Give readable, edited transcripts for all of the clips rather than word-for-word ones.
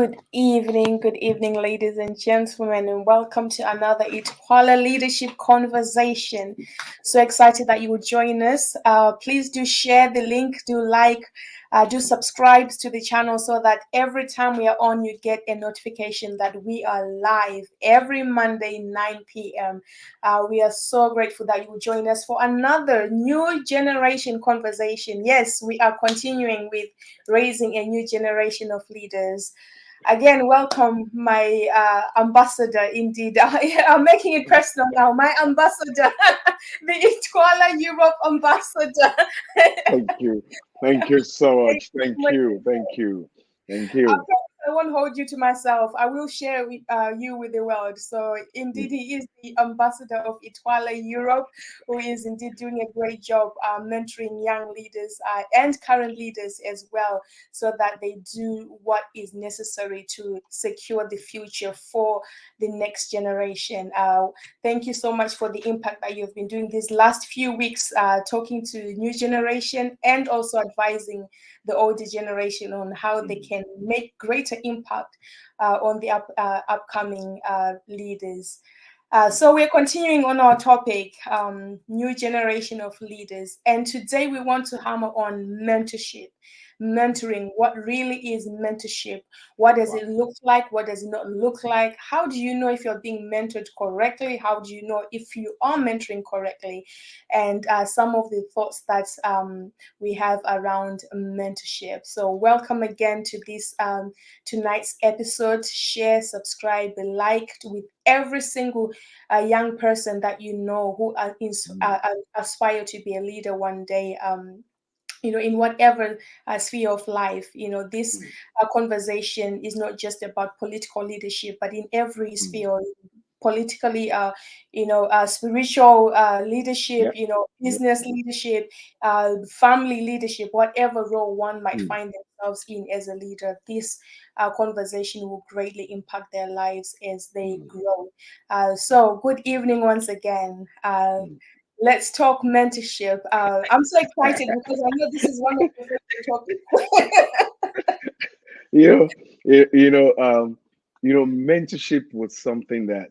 good evening, ladies and gentlemen, and welcome to another Equala Leadership Conversation. So excited that you will join us. Please do share the link, do like, do subscribe to the channel so that every time we are on, you get a notification that we are live every Monday, 9 p.m. We are so grateful that you will join us for another new generation conversation. Yes, we are continuing with raising a new generation of leaders. Again, welcome my ambassador. Indeed, I'm making it personal now. My ambassador, the Equala Europe ambassador. Thank you. Thank you so Thank much. you Thank so much. you. Thank you. Thank I you. promise I won't hold you to myself. I will share you with the world. So indeed, Mm, he is the ambassador of Equala Europe, who is indeed doing a great job mentoring young leaders and current leaders as well, so that they do what is necessary to secure the future for the next generation. Thank you so much for the impact that you've been doing these last few weeks, talking to new generation and also advising the older generation on how they mm, can make greater impact on the upcoming leaders. So we're continuing on our topic, new generation of leaders. And today we want to hammer on mentorship, mentoring. What really is mentorship? What does wow. it look like? What does it not look like? How do you know if you're being mentored correctly? How do you know if you are mentoring correctly? And some of the thoughts that we have around mentorship. So welcome again to this tonight's episode. Share, subscribe, like with every single young person that you know who Mm, aspire to be a leader one day. In whatever sphere of life, this mm, conversation is not just about political leadership, but in every mm. sphere, politically, spiritual leadership, Yep. Yep. business leadership, family leadership, whatever role one might Mm, find themselves in as a leader. This conversation will greatly impact their lives as they mm, grow. So good evening once again. mm. Let's talk mentorship. I'm so excited because I know this is one of your favorite topics. You know, you, you know, um, mentorship was something that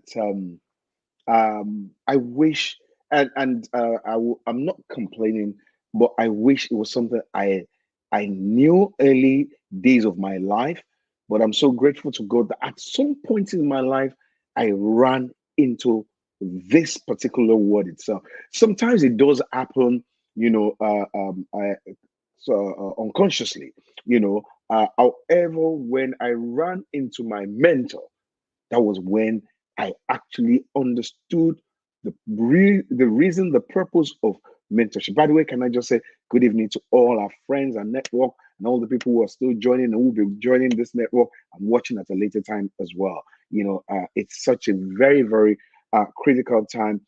I wish, and I'm not complaining, but I wish it was something I knew early days of my life. But I'm so grateful to God that at some point in my life, I ran into this particular word itself. Sometimes it does happen, unconsciously, you know. However, when I ran into my mentor, that was when I actually understood the reason, the purpose of mentorship. By the way, can I just say good evening to all our friends and network and all the people who are still joining and who will be joining this network and watching at a later time as well. It's such a very, very critical time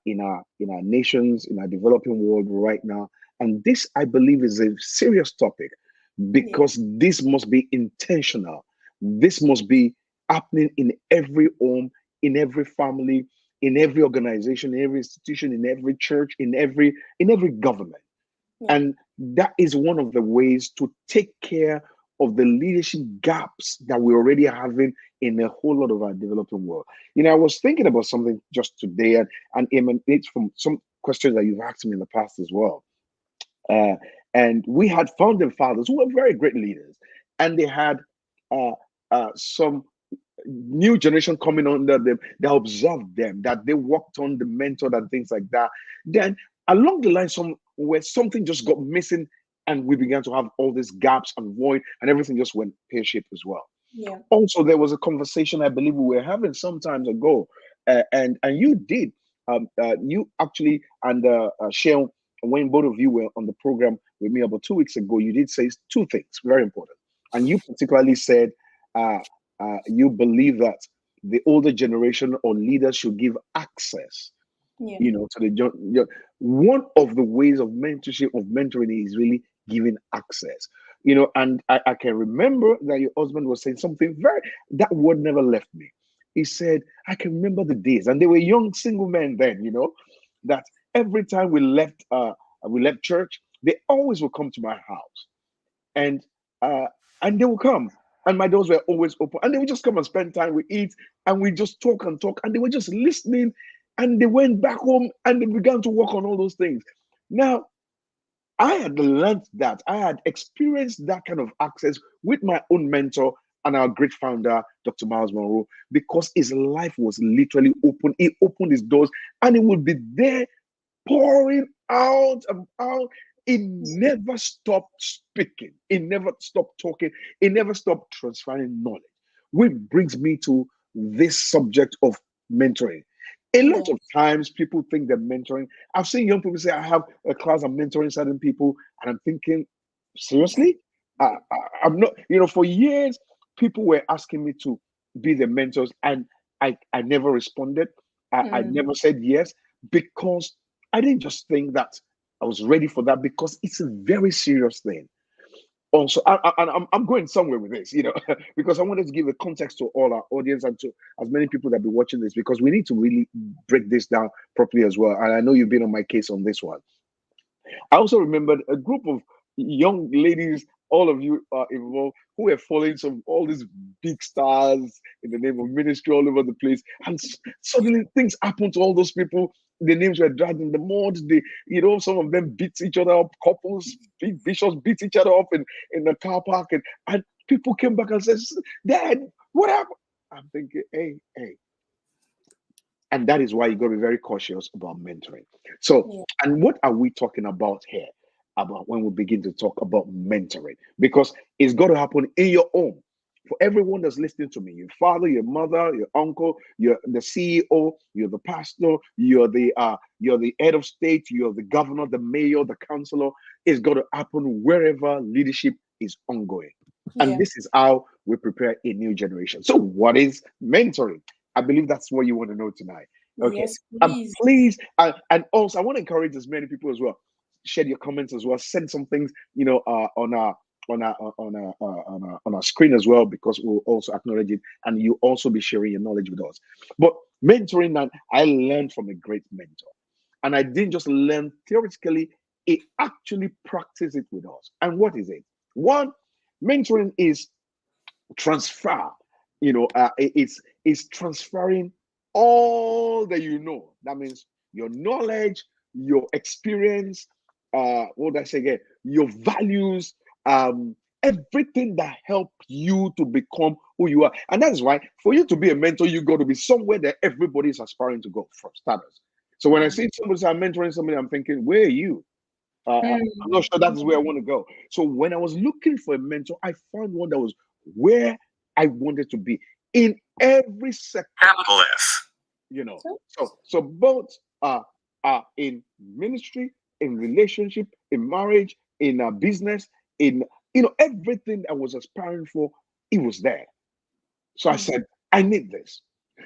in our nations, in our developing world right now. And this, I believe, is a serious topic Yeah, because this must be intentional. This must be happening in every home, in every family, in every organization, in every institution, in every church, in every government. yeah, And that is one of the ways to take care of the leadership gaps that we're already having in a whole lot of our developing world. I was thinking about something just today, and emanates from some questions that you've asked me in the past as well. Uh, and we had founding fathers who were very great leaders, and they had uh, some new generation coming under them. They observed them, that they worked on the mentor and things like that. Then along the line, where something just got missing, and we began to have all these gaps and void, and everything just went pear shaped as well. yeah, Also, there was a conversation I believe we were having some times ago, and you actually and Shell, when both of you were on the program with me about 2 weeks ago, you did say two things very important, and you particularly said uh, you believe that the older generation or leaders should give access, yeah, to the one of the ways of mentoring is really giving access. And I can remember that your husband was saying something very, that word never left me. He said, I can remember the days, and they were young single men then, that every time we left church, they always would come to my house, and uh and they will come. And my doors were always open. And they would just come and spend time, we eat, and we just talk and talk. And they were just listening. And they went back home and they began to work on all those things. Now, I had learned that. I had experienced that kind of access with my own mentor and our great founder, Dr. Miles Monroe, because his life was literally open. He opened his doors and he would be there pouring out and out. He never stopped speaking. He never stopped talking. He never stopped transferring knowledge. Which brings me to this subject of mentoring. A lot Yeah. of times people think that mentoring, I've seen young people say, I have a class, I'm mentoring certain people, and I'm thinking, seriously? I'm not, for years, people were asking me to be the mentors, and I never responded. I Mm. never said yes because I didn't just think that I was ready for that because it's a very serious thing. Also, I'm going somewhere with this, because I wanted to give a context to all our audience and to as many people that be watching this, because we need to really break this down properly as well. And I know you've been on my case on this one. I also remembered a group of young ladies, all of you are involved, who were following some all these big stars in the name of ministry all over the place. And suddenly things happened to all those people. The names were dragged in the mud. Some of them beat each other up. Couples, big bishops beat each other up in the car park. And people came back and said, Dad, what happened? I'm thinking, hey, and that is why you got to be very cautious about mentoring. So, Yeah. and what are we talking about here? About when we begin to talk about mentoring, because it's got to happen in your home. For everyone that's listening to me, your father, your mother, your uncle, you're the CEO, you're the pastor, you're the head of state, you're the governor, the mayor, the councillor. It's got to happen wherever leadership is ongoing. And Yeah. this is how we prepare a new generation. So, what is mentoring? I believe that's what you want to know tonight. Okay. Yes, And please. please, and also, I want to encourage as many people as well. Share your comments as well. Send some things, on our screen as well, because we'll also acknowledge it, and you also be sharing your knowledge with us. But mentoring, that I learned from a great mentor, and I didn't just learn theoretically; it actually practiced it with us. And what is it? One, mentoring is transfer. It's transferring all that you know. That means your knowledge, your experience, what did I say again, your values, everything that help you to become who you are. And that is why for you to be a mentor, you got to be somewhere that everybody is aspiring to go, for starters. So when I see somebody say I'm mentoring somebody, I'm thinking, where are you? I'm not sure that's where I want to go. So when I was looking for a mentor, I found one that was where I wanted to be in every sector. Capital F. So both are in ministry, in relationship, in marriage, in business, in everything I was aspiring for, it was there. So I said, I need this.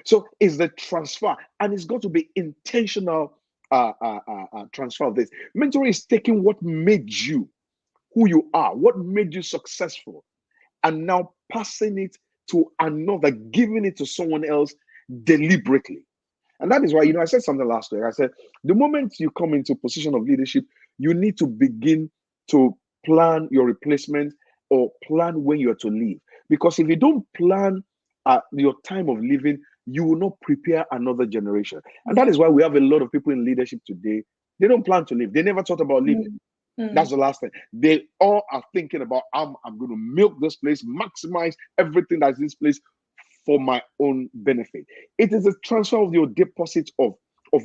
So it's the transfer, and it's got to be intentional transfer of this. Mentoring is taking what made you who you are, what made you successful, and now passing it to another, giving it to someone else deliberately. And that is why, I said something last week. I said, the moment you come into a position of leadership, you need to begin to plan your replacement or plan when you're to leave. Because if you don't plan your time of leaving, you will not prepare another generation. And that Yeah. is why we have a lot of people in leadership today. They don't plan to leave. They never thought about leaving. That's the last thing. They all are thinking about, I'm going to milk this place, maximize everything that's this place for my own benefit. It is a transfer of your deposit of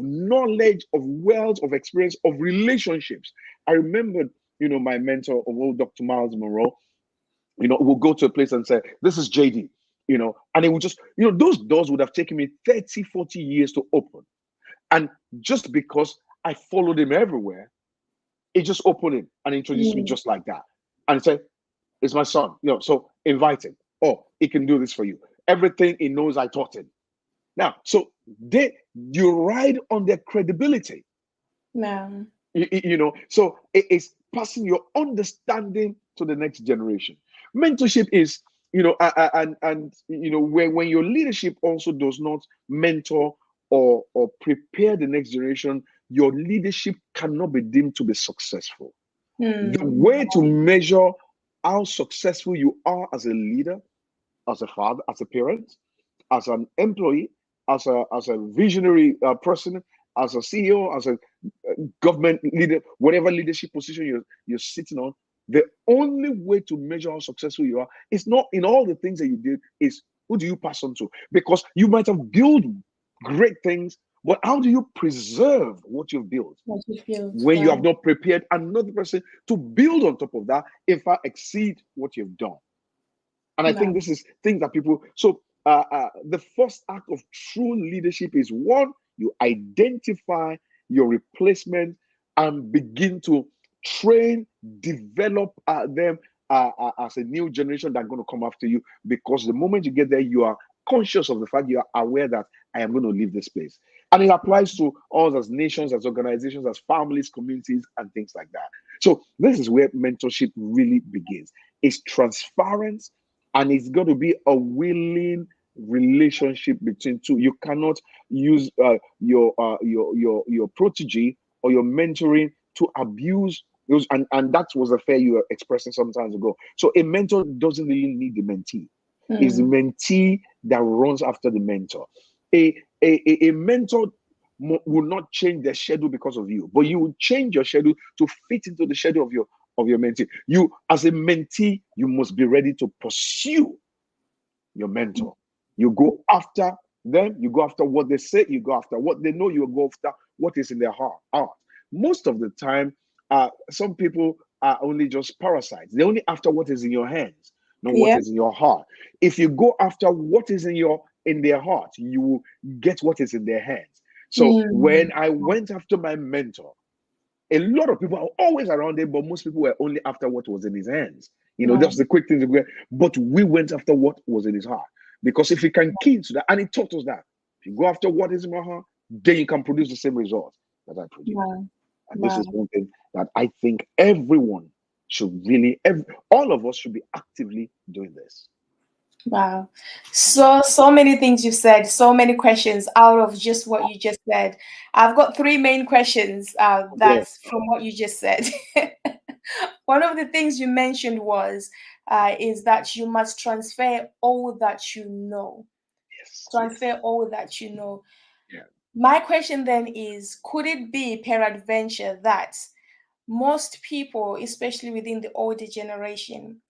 knowledge, of wealth, of experience, of relationships. I remember, my mentor of old Dr. Miles Monroe, will go to a place and say, this is JD, and it would just, those doors would have taken me 30, 40 years to open. And just because I followed him everywhere, it just opened him and introduced me just like that. And he said, it's my son, so invite him. Oh, he can do this for you. Everything he knows, I taught him. Now, so you ride on their credibility. No. So it's passing your understanding to the next generation. Mentorship is, when your leadership also does not mentor or prepare the next generation, your leadership cannot be deemed to be successful. The way to measure how successful you are as a leader as a father, as a parent, as an employee, as a visionary person, as a CEO, as a government leader, whatever leadership position you're sitting on. The only way to measure how successful you are is not in all the things that you did, is who do you pass on to? Because you might have built great things, but how do you preserve what you've built What you feel, when you yeah. have not prepared another person to build on top of that, in fact, exceed what you've done? And I think Wow. this is things that people. So the first act of true leadership is, one, you identify your replacement and begin to train, develop them as a new generation that are going to come after you. Because the moment you get there, you are conscious of the fact, you are aware that I am going to leave this place. And it applies to us as nations, as organizations, as families, communities, and things like that. So this is where mentorship really begins. It's transparent, and it's got to be a willing relationship between two. You cannot use your protege or your mentoring to abuse those, and that was a fear you were expressing some time ago. So a mentor doesn't really need the mentee. It's the Mm. mentee that runs after the mentor. A mentor will not change their schedule because of you, but you will change your schedule to fit into the schedule of your mentee. You, as a mentee, you must be ready to pursue your mentor. You go after them, you go after what they say, you go after what they know, you go after what is in their heart. Most of the time, some people are only just parasites. They're only after what is in your hands, not what Yeah. is in your heart. If you go after what is in their heart, you will get what is in their hands. So Mm. when I went after my mentor, a lot of people are always around him, but most people were only after what was in his hands. Wow. That's the quick thing to get. But we went after what was in his heart. Because if you can key into that, and he taught us that, if you go after what is in my heart, then you can produce the same result that I produce. Wow. And this Wow. is one thing that I think everyone should really, all of us should be actively doing this. Wow. Mhm. So many things you've said, so many questions out of just what you just said. I've got three main questions Yeah. that's from what you just said. One of the things you mentioned was is that you must transfer all that you know. Yes. Yes. Transfer all that you know. Yeah. My question then is, could it be peradventure that most people, especially within the older generation,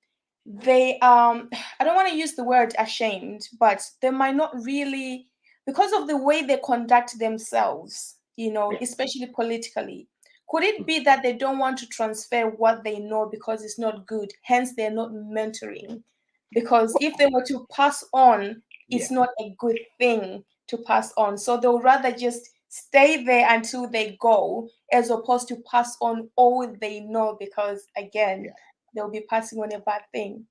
they I don't want to use the word ashamed, but they might not really, because of the way they conduct themselves, Yeah. especially politically, could it Mm. be that they don't want to transfer what they know because it's not good, hence they're not mentoring? Because if they were to pass on, Yeah. it's not a good thing to pass on, so they'll rather just stay there until they go, as opposed to pass on all they know, because again, Yeah. they'll be passing on a bad thing.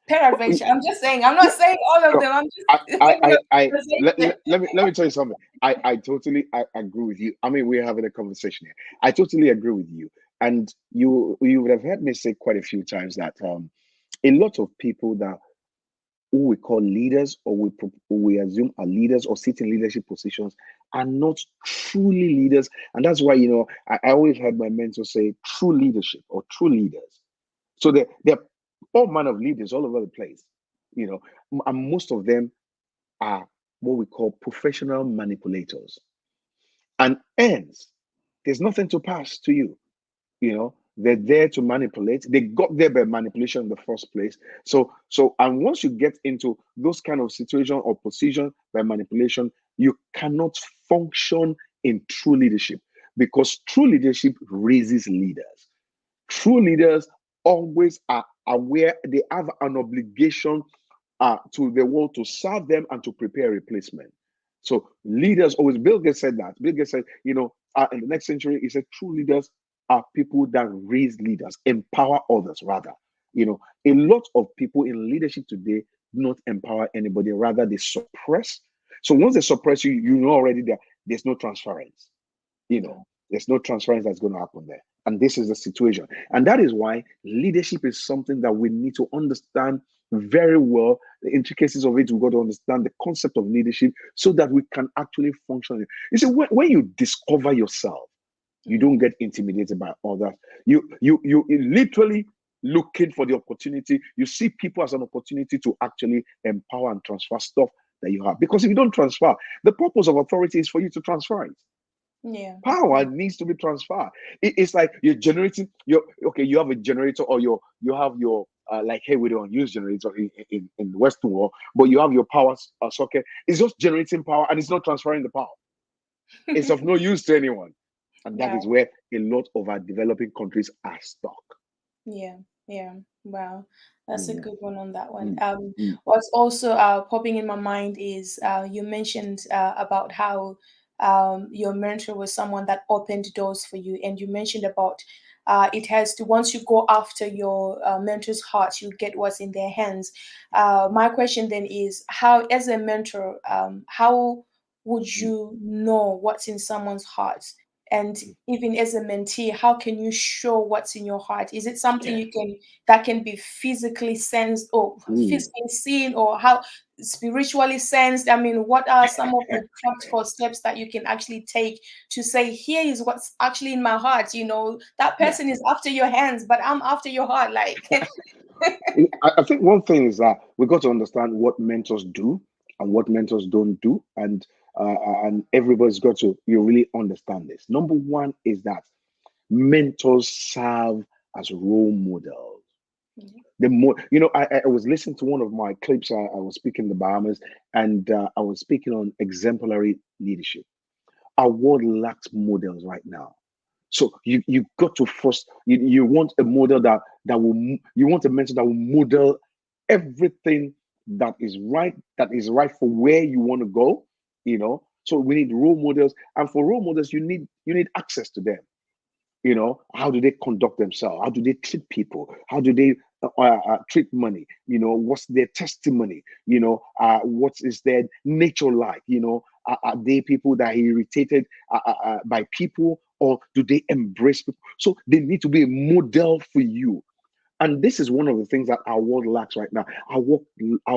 But, Peradventure. I'm just saying, I'm not yeah. saying all of No, them. I'm I, just I, having I, a I conversation. let me tell you something. I totally agree with you. I mean, we're having a conversation here. I totally agree with you. And you would have heard me say quite a few times that a lot of people that who we call leaders, or we assume are leaders or sit in leadership positions, are not truly leaders. And that's why, I always heard my mentor say true leadership or true leaders. So they're all manner of leaders all over the place, you know, and most of them are what we call professional manipulators. And ends, there's nothing to pass to you. They're there to manipulate. They got there by manipulation in the first place. And once you get into those kind of situation or position by manipulation, you cannot function in true leadership, because true leadership raises leaders. True leaders always are aware, they have an obligation to the world to serve them and to prepare a replacement. So leaders always, Bill Gates said that. Bill Gates said, in the next century, he said, true leaders are people that raise leaders, empower others, rather. A lot of people in leadership today do not empower anybody, rather they suppress. So once they suppress you, you know already that there's no transference. There's no transference that's going to happen there. And this is the situation. And that is why leadership is something that we need to understand very well. The intricacies of it, we've got to understand the concept of leadership so that we can actually function. You see, when you discover yourself, you don't get intimidated by others. You literally looking for the opportunity. You see people as an opportunity to actually empower and transfer stuff that you have. Because if you don't transfer, the purpose of authority is for you to transfer it. Yeah. Power Yeah. needs to be transferred. It's like you're generating your okay. You have a generator, or you have your like, hey, we don't use generator in the Western world, but you have your power socket. It's just generating power, and it's not transferring the power. It's of no use to anyone, and that is Wow. where a lot of our developing countries are stuck. Yeah, yeah. Wow. That's a Mm, good one on that one. mm, mm, What's also popping in my mind is you mentioned about how your mentor was someone that opened doors for you, and you mentioned about it has to, once you go after your mentor's heart, you get what's in their hands. My question then is, how, as a mentor, how would mm, you know what's in someone's heart? And mm. even as a mentee, how can you show what's in your heart? Is it something Yeah. you can, that can be physically sensed or Mm. physically seen, or how spiritually sensed? I mean, what are some of the practical steps that you can actually take to say, here is what's actually in my heart? You know, that Yeah. person is after your hands, but I'm after your heart. Like, I think one thing is that we got to understand what mentors do and what mentors don't do, and everybody's got to you really understand this. Number one is that mentors serve as role models. The more I was listening to one of my clips. I was speaking in the Bahamas, and I was speaking on exemplary leadership. Our world lacks models right now. So you got to first you want a model you want a mentor that will model everything that is right for where you want to go. So we need role models, and for role models you need access to them. How do they conduct themselves? How do they treat people? How do they treat money? What's their testimony? What is their nature like? Are they people that are irritated by people, or do they embrace people? So they need to be a model for you. And this is one of the things that our world lacks right now. Our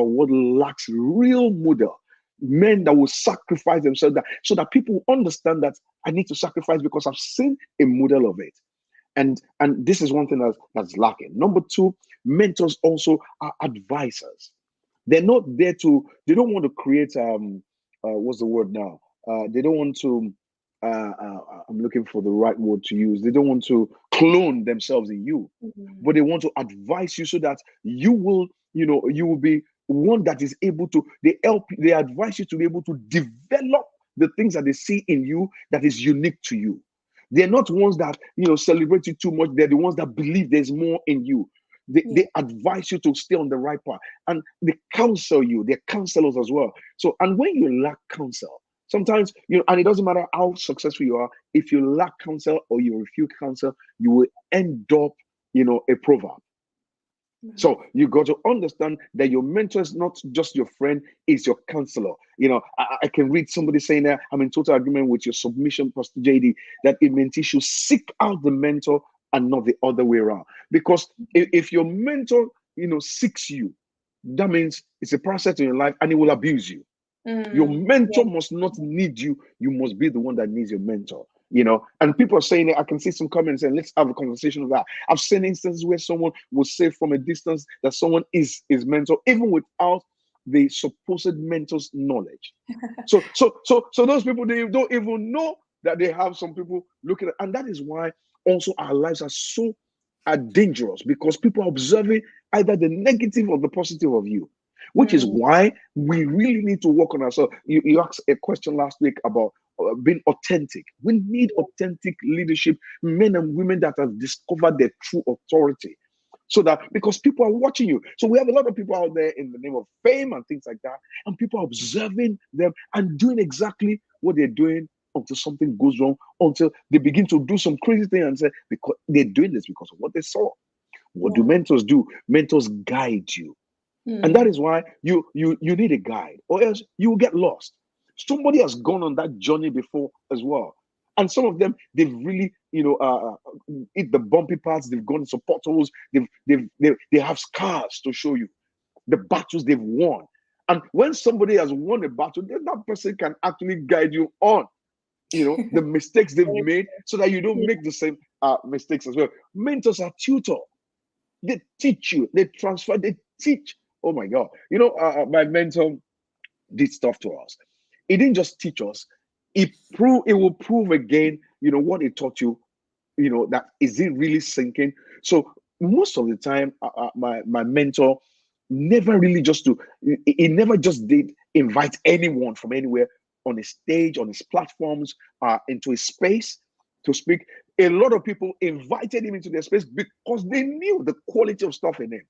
world lacks real model, men that will sacrifice themselves, so that people understand that I need to sacrifice because I've seen a model of it. And this is one thing that's lacking. Number two, mentors also are advisors. They don't want to create what's the word now? They don't want to I'm looking for the right word to use. They don't want to clone themselves in you, but they want to advise you so that you will be one that is able to, they advise you to be able to develop the things that they see in you that is unique to you. They're not ones that celebrate you too much. They're the ones that believe there's more in you. they, yeah, they advise you to stay on the right path, and they counsel you. They're counselors as well. So, and when you lack counsel, sometimes and it doesn't matter how successful you are, if you lack counsel or you refuse counsel, you will end up a proverb. mhm, So you got to understand that your mentor is not just your friend, is your counselor. I can read somebody saying that I'm in total agreement with your submission, Pastor JD, that it means you should seek out the mentor and not the other way around. Because if your mentor, seeks you, that means it's a process in your life and it will abuse you. Your yeah, mentor must not need you. You must be the one that needs your mentor. And people are saying it. I can see some comments saying, let's have a conversation of that. I've seen instances where someone will say from a distance that someone is his mentor, even without the supposed mentor's knowledge. So those people, they don't even know that they have some people looking at, and that is why also our lives are dangerous, because people are observing either the negative or the positive of you, which is mm, why we really need to work on ourselves. You asked a question last week about being authentic. We need authentic leadership, men and women that have discovered their true authority. So that, because people are watching you. So we have a lot of people out there in the name of fame and things like that, and people are observing them and doing exactly what they're doing until something goes wrong, until they begin to do some crazy thing and say, because they're doing this because of what they saw. What do yeah, mentors do? Mentors guide you. And that mm, is why you need a guide, or else you will get lost. Somebody has gone on that journey before as well. And some of them, they've really, hit the bumpy parts. They've gone into potholes. They have scars to show you the battles they've won. And when somebody has won a battle, then that person can actually guide you on, the mistakes they've very made, so that you don't true. make the same mistakes as well. Mentors are tutor. They teach you, they transfer, they teach. Oh my God. My mentor did stuff to us. It didn't just teach us, it will prove again, what it taught you, that is it really sinking. So most of the time, my mentor never really just to he never just did invite anyone from anywhere on his stage, on his platforms, into his space to speak. A lot of people invited him into their space because they knew the quality of stuff in him,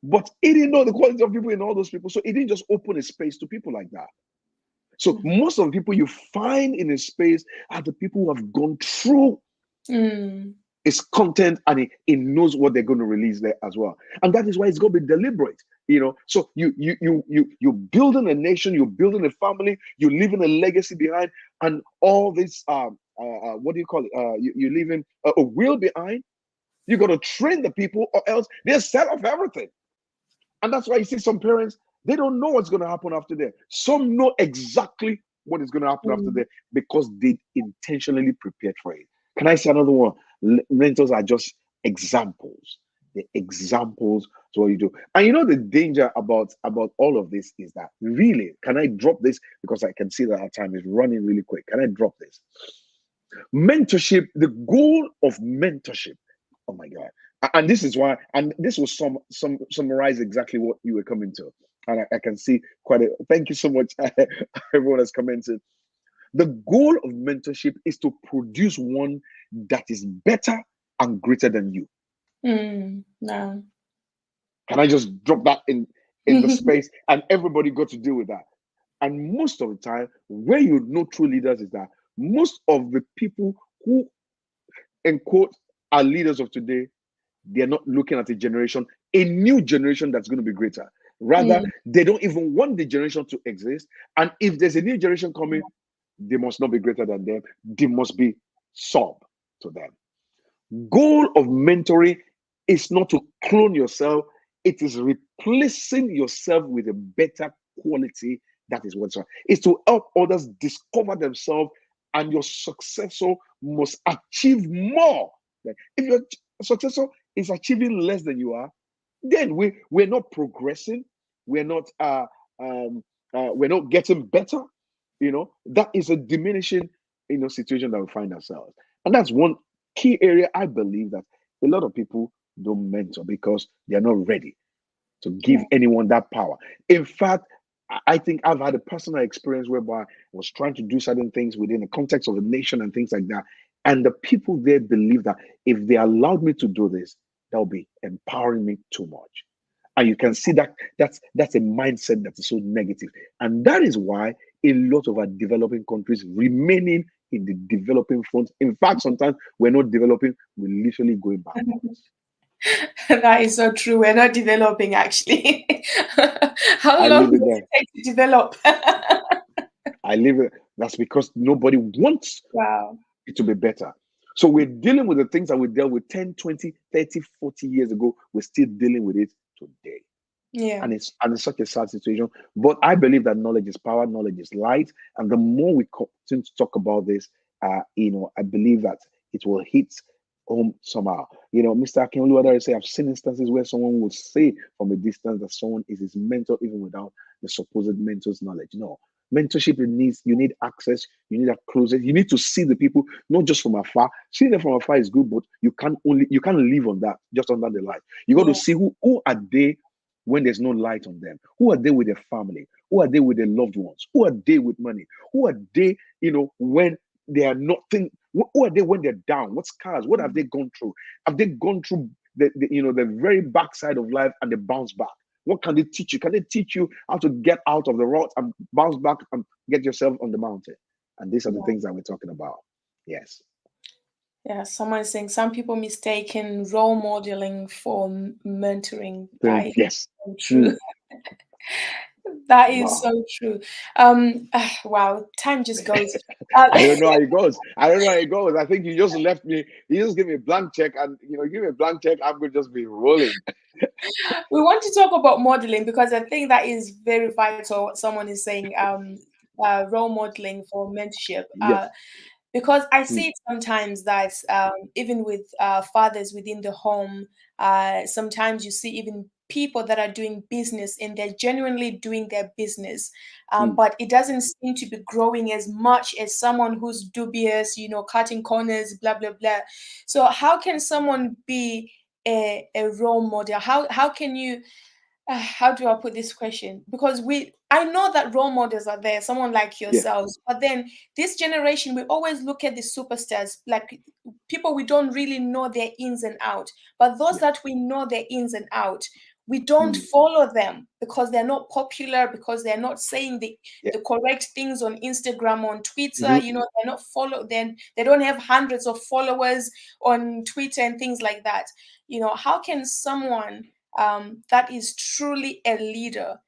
but he didn't know the quality of people in all those people, so he didn't just open a space to people like that. So most of the people you find in a space are the people who have gone through his content, and he knows what they're going to release there as well. And that is why it's going to be deliberate. So you're building a nation, you're building a family, you're leaving a legacy behind, and all this what do you call it? You're leaving a will behind. You got to train the people, or else they'll sell off everything. And that's why you see some parents, they don't know what's going to happen after that. Some know exactly what is going to happen after that because they intentionally prepared for it. Can I say another one? Mentors are just examples. The examples to what you do. And the danger about all of this is that, really, can I drop this? Because I can see that our time is running really quick. Can I drop this? Mentorship, the goal of mentorship. Oh my God. And this is why, and this will summarize exactly what you were coming to. And I can see thank you so much. Everyone has commented. The goal of mentorship is to produce one that is better and greater than you. No. Can I just drop that in the space, and everybody got to deal with that? And most of the time, where you know true leaders is that most of the people who, in quote, are leaders of today, they're not looking at a new generation that's going to be greater. Rather, they don't even want the generation to exist. And if there's a new generation coming, they must not be greater than them. They must be sub to them. Goal of mentoring is not to clone yourself. It is replacing yourself with a better quality. That is what's right. It's to help others discover themselves, and your successor must achieve more. If your successor is achieving less than you are, then we're not progressing. We're not getting better. That is a diminishing situation that we find ourselves. And that's one key area I believe that a lot of people don't mentor because they're not ready to give anyone that power. In fact, I think I've had a personal experience whereby I was trying to do certain things within the context of the nation and things like that. And the people there believe that if they allowed me to do this, that will be empowering me too much. And you can see that that's a mindset that is so negative. And that is why a lot of our developing countries remaining in the developing front. In fact, sometimes we're not developing, we're literally going backwards. That is so true. We're not developing, actually. How I long leave it does there. it take to develop? I leave it. That's because nobody wants Wow. it to be better. So we're dealing with the things that we dealt with 10, 20, 30, 40 years ago. We're still dealing with it today. Yeah. And it's such a sad situation. But I believe that knowledge is power, knowledge is light. And the more we continue to talk about this, I believe that it will hit home somehow. Mr. Akinolu say, I've seen instances where someone will say from a distance that someone is his mentor even without the supposed mentor's knowledge. No. Mentorship you need access, you need a closeness, you need to see the people, not just from afar. Seeing them from afar is good, but you can't live on that, just under the light. You got to see who are they when there's no light on them. Who are they with their family? Who are they with their loved ones? Who are they with money? Who are they, when they are nothing? Who are they when they're down? What scars? What have they gone through? Have they gone through the very backside of life and they bounce back? What can they teach you? Can they teach you how to get out of the rut and bounce back and get yourself on the mountain? And these are the things that we're talking about. Yes. Yeah, someone's saying some people mistaken role modeling for mentoring. That is Yes. so true. That is Wow. so true. Wow, time just goes. I don't know how it goes. I think you just left me. You just give me a blank check, and give me a blank check. I'm going to just be rolling. We want to talk about modeling because I think that is very vital. What someone is saying, role modeling for mentorship. Yes. Because I see it sometimes that even with fathers within the home, Sometimes you see even people that are doing business and they're genuinely doing their business, Mm. but it doesn't seem to be growing as much as someone who's dubious, cutting corners, blah blah blah. So how can someone be a role model? How can you how do I put this question? Because I know that role models are there, someone like Yeah. yourselves, but then this generation, we always look at the superstars, like people we don't really know their ins and out. But those Yeah. that we know their ins and out, we don't Mm. follow them because they're not popular, because they're not saying Yeah. the correct things on Instagram, on Twitter. Hmm. They're not follow. Then they don't have hundreds of followers on Twitter and things like that. How can someone that is truly a leader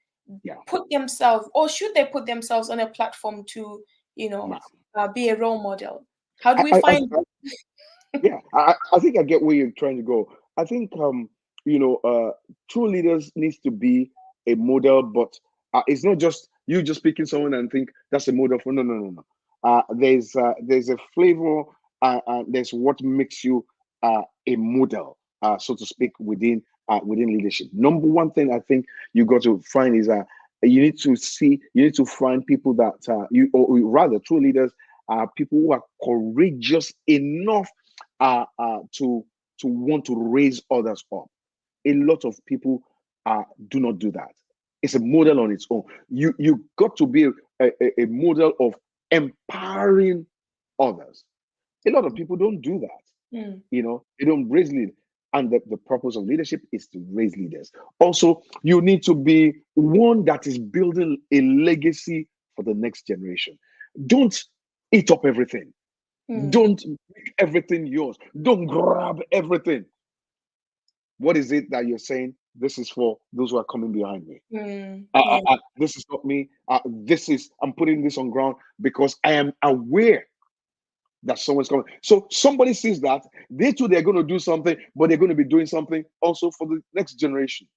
Yeah. put themselves, or should they put themselves on a platform to you know Wow. be a role model? How do we I find? Yeah, I think I get where you're trying to go. I think you know, true leaders needs to be a model, but it's not just you just picking someone and think that's a model for. No, no, no, no. There's a flavor. There's what makes you a model, so to speak, within leadership. Number one thing I think you got to find is you need to find people that or rather true leaders are people who are courageous enough to want to raise others up. A lot of people do not do that. It's a model on its own. You got to be a model of empowering others. A lot of people don't do that. Mm, They don't raise leaders. And the purpose of leadership is to raise leaders. Also, you need to be one that is building a legacy for the next generation. Don't eat up everything. mm, Don't make everything yours. Don't grab everything. What is it that you're saying? This is for those who are coming behind me. yeah. This is not me. I'm putting this on ground because I am aware that someone's coming. So somebody sees that they're going to do something, but they're going to be doing something also for the next generation.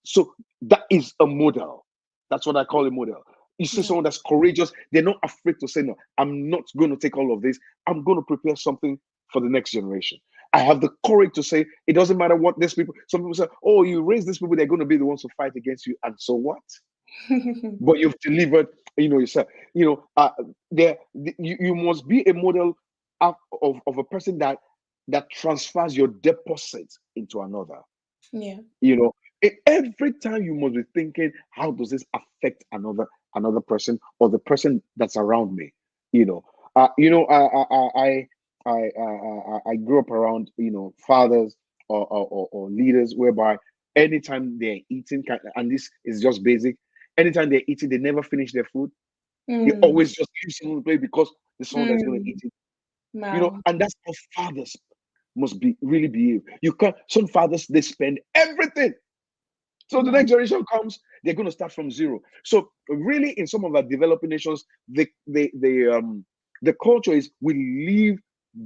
So that is a model. That's what I call a model. You see Yeah. someone that's courageous, they're not afraid to say, no, I'm not going to take all of this. I'm going to prepare something for the next generation. I have the courage to say, it doesn't matter what these people, some people say, oh, you raise these people, they're going to be the ones to fight against you. And so what? But you've delivered, yourself. You must be a model of a person that transfers your deposit into another. Yeah. you know every time you must be thinking, how does this affect another person or the person that's around me. you know I grew up around fathers or leaders whereby anytime they're eating, and this is just basic, anytime they're eating they never finish their food. They Mm, always just leave someone to play because there's someone that's going to mm, eat it. wow. And that's how fathers must be really behave. You can't Some fathers, they spend everything, so the Wow. next generation comes, they're going to start from zero. So really, in some of our developing nations, the culture is we leave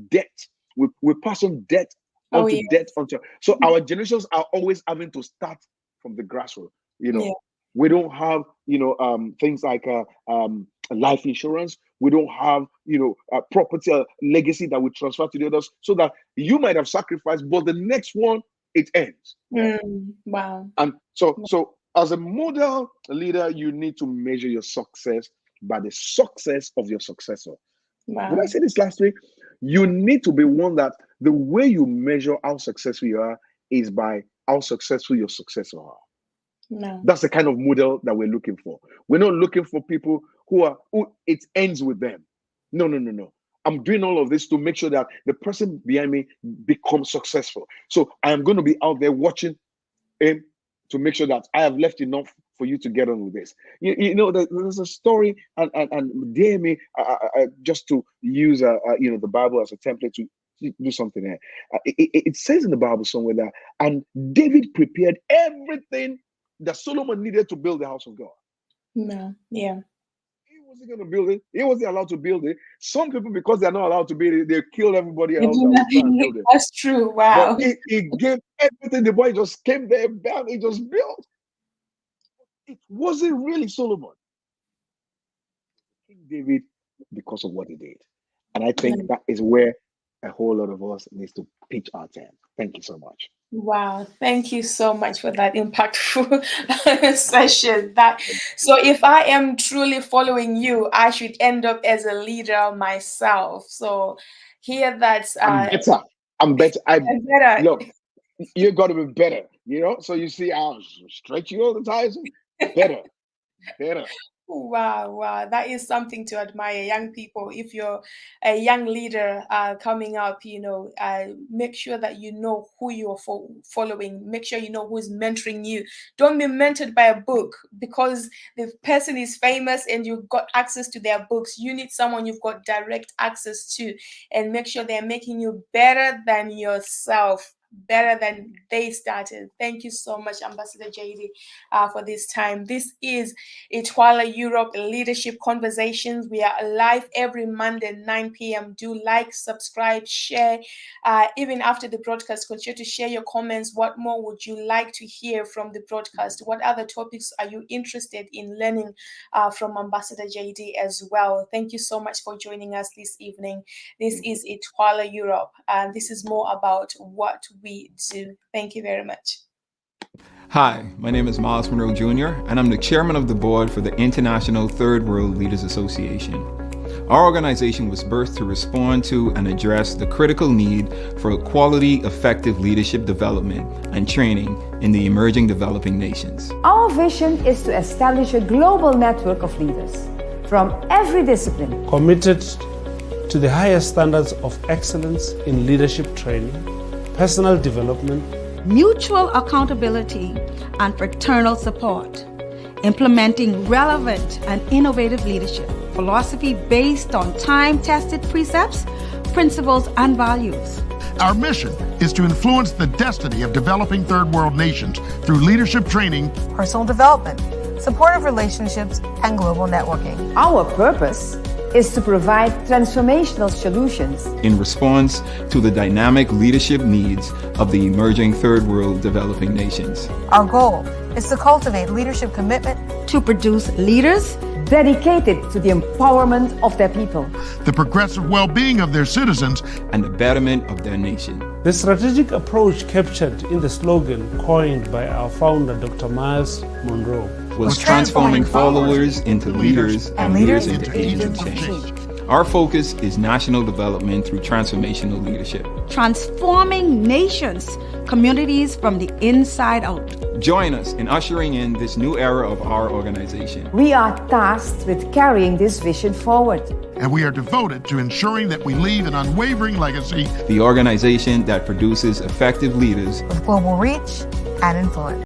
debt. We pass on debt Oh onto yeah. debt onto. So our generations are always having to start from the grassroots. You Yeah. know, we don't have things like life insurance. We don't have property legacy that we transfer to the others, so that you might have sacrificed, but the next one, it ends. Wow. And so as a model leader, you need to measure your success by the success of your successor. Did I Wow. say this last week? You need to be one that the way you measure how successful you are is by how successful your successor are. No. That's the kind of model that we're looking for. We're not looking for people who it ends with them. No, no, no, no. I'm doing all of this to make sure that the person behind me becomes successful. So I am going to be out there watching him to make sure that I have left enough for you to get on with this. There's a story, and dare me, just to use the Bible as a template to do something here. It says in the Bible somewhere that, and David prepared everything that Solomon needed to build the house of God. No. Yeah. He wasn't going to build it. He wasn't allowed to build it. Some people, because they're not allowed to build it, they kill everybody They else do that will try and nothing. build it. That's true. But Wow. he gave everything. The boy just came there, bam, he just built. It wasn't really Solomon, King David, because of what he did. And I think No. that is where a whole lot of us needs to pitch our tent. Thank you so much. Wow, thank you so much for that impactful session. That so if I am truly following you, I should end up as a leader myself. So here that's I'm better. I'm better. I better. look. You're going to be better. So you see, I was stretching all the time. Better, better. Wow, wow, that is something to admire, young people. If you're a young leader coming up, make sure that you know who you're following. Make sure you know who's mentoring you. Don't be mentored by a book because the person is famous and you've got access to their books. You need someone you've got direct access to, and make sure they're making you better than yourself. Better than they started. Thank you so much, Ambassador JD, for this time. This is Itwala Europe Leadership Conversations. We are live every Monday, 9 p.m. Do like, subscribe, share. Even after the broadcast, continue to share your comments. What more would you like to hear from the broadcast? What other topics are you interested in learning from Ambassador JD as well? Thank you so much for joining us this evening. This is Itwala Europe, and this is more about what we do. Thank you very much. Hi, my name is Miles Monroe Jr., and I'm the chairman of the board for the International Third World Leaders Association. Our organization was birthed to respond to and address the critical need for quality, effective leadership development and training in the emerging developing nations. Our vision is to establish a global network of leaders from every discipline, committed to the highest standards of excellence in leadership training, personal development, mutual accountability, and fraternal support, implementing relevant and innovative leadership philosophy based on time-tested precepts, principles, and values. Our mission is to influence the destiny of developing third world nations through leadership training, personal development, supportive relationships, and global networking. Our purpose is to provide transformational solutions in response to the dynamic leadership needs of the emerging third world developing nations. Our goal is to cultivate leadership commitment to produce leaders dedicated to the empowerment of their people, the progressive well-being of their citizens, and the betterment of their nation. The strategic approach captured in the slogan coined by our founder, Dr. Miles Monroe, was transforming followers into leaders and leaders into agents of change. Our focus is national development through transformational leadership, transforming nations, communities from the inside out. Join us in ushering in this new era of our organization. We are tasked with carrying this vision forward, and we are devoted to ensuring that we leave an unwavering legacy. The organization that produces effective leaders with global reach and influence.